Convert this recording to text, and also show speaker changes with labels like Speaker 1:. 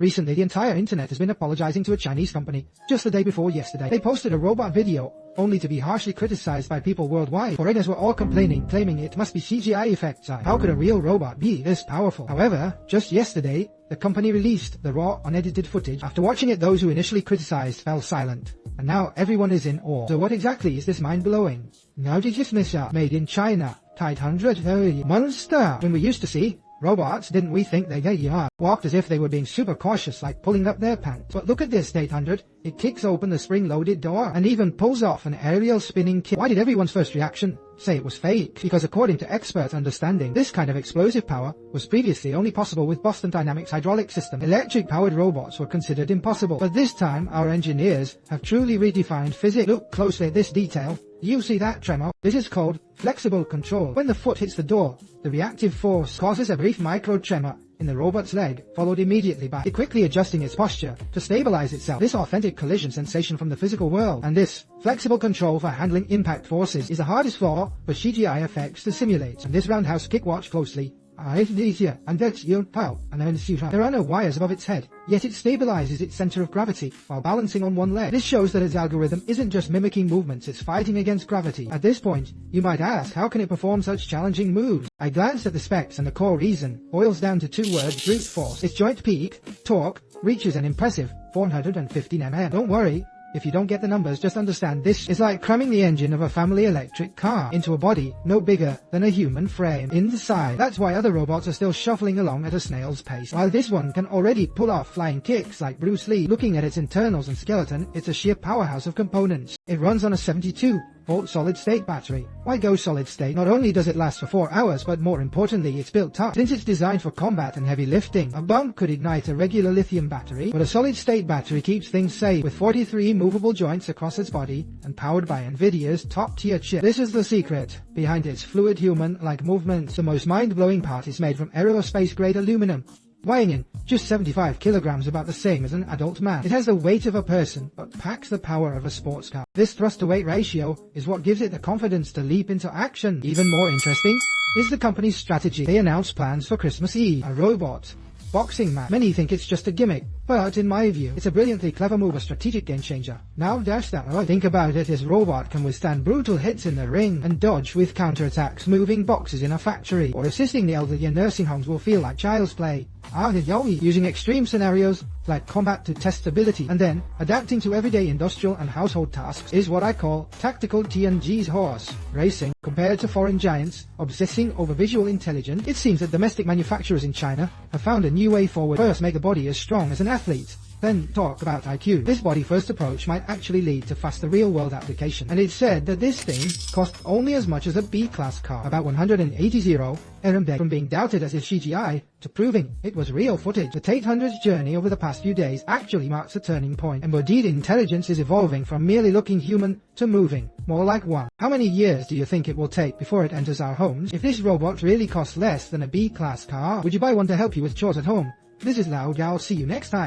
Speaker 1: Recently, the entire internet has been apologizing to a Chinese company. Just the day before yesterday, they posted a robot video, only to be harshly criticized by people worldwide. Foreigners were all complaining, claiming it must be CGI effects. How could a real robot be this powerful? However, just yesterday, the company released the raw, unedited footage. After watching it, those who initially criticized fell silent. And now everyone is in awe. So what exactly is this mind-blowing? Made in China. T810 monster. When we used to see robots, didn't we think they walked as if they were being super cautious, like pulling up their pants? But look at this T810. It kicks open the spring-loaded door and even pulls off an aerial spinning kick. Why did everyone's first reaction say it was fake? Because according to experts' understanding, this kind of explosive power was previously only possible with Boston Dynamics' hydraulic system. Electric-powered robots were considered impossible. But this time, our engineers have truly redefined physics. Look closely at this detail. You see that tremor? This is called flexible control. When the foot hits the door, the reactive force causes a brief micro-tremor in the robot's leg, followed immediately by it quickly adjusting its posture to stabilize itself. This authentic collision sensation from the physical world, and this flexible control for handling impact forces, is the hardest for CGI effects to simulate. And this roundhouse kick, watch closely. There are no wires above its head, yet it stabilizes its center of gravity while balancing on one leg. This shows that its algorithm isn't just mimicking movements, it's fighting against gravity. At this point, you might ask, how can it perform such challenging moves? I glanced at the specs and the core reason boils down to two words: brute force. Its joint peak, torque, reaches an impressive 450 Nm. Don't worry if you don't get the numbers, just understand this is like cramming the engine of a family electric car into a body no bigger than a human frame inside. That's why other robots are still shuffling along at a snail's pace, while this one can already pull off flying kicks like Bruce Lee. Looking at its internals and skeleton, it's a sheer powerhouse of components. It runs on a 72-volt solid-state battery. Why go solid-state? Not only does it last for 4 hours, but more importantly, it's built tough. Since it's designed for combat and heavy lifting, a bump could ignite a regular lithium battery, but a solid-state battery keeps things safe. With 43 movable joints across its body and powered by Nvidia's top-tier chip. This is the secret behind its fluid human-like movements. The most mind-blowing part is made from aerospace-grade aluminum, weighing in just 75 kilograms, about the same as an adult man. It has the weight of a person, but packs the power of a sports car. This thrust-to-weight ratio is what gives it the confidence to leap into action. Even more interesting is the company's strategy. They announced plans for Christmas Eve, a robot boxing match. Many think it's just a gimmick, but in my view, it's a brilliantly clever move, a strategic game changer. Now dash that right. Think about it, this robot can withstand brutal hits in the ring and dodge with counterattacks, moving boxes in a factory, or assisting the elderly in nursing homes will feel like child's play. Using extreme scenarios like combat to test stability, and then adapting to everyday industrial and household tasks is what I call tactical TNG's horse racing. Compared to foreign giants obsessing over visual intelligence, it seems that domestic manufacturers in China have found a new way forward. First, make the body as strong as an athlete, then talk about IQ. This body-first approach might actually lead to faster real-world application, and it's said that this thing cost only as much as a B-class car, about 180 RMB. From being doubted as if CGI to proving it was real footage, the T810's journey over the past few days actually marks a turning point. Embodied intelligence is evolving from merely looking human to moving more like one. How many years do you think it will take before it enters our homes? If this robot really costs less than a B-class car, would you buy one to help you with chores at home? This is Lao Gao. See you next time.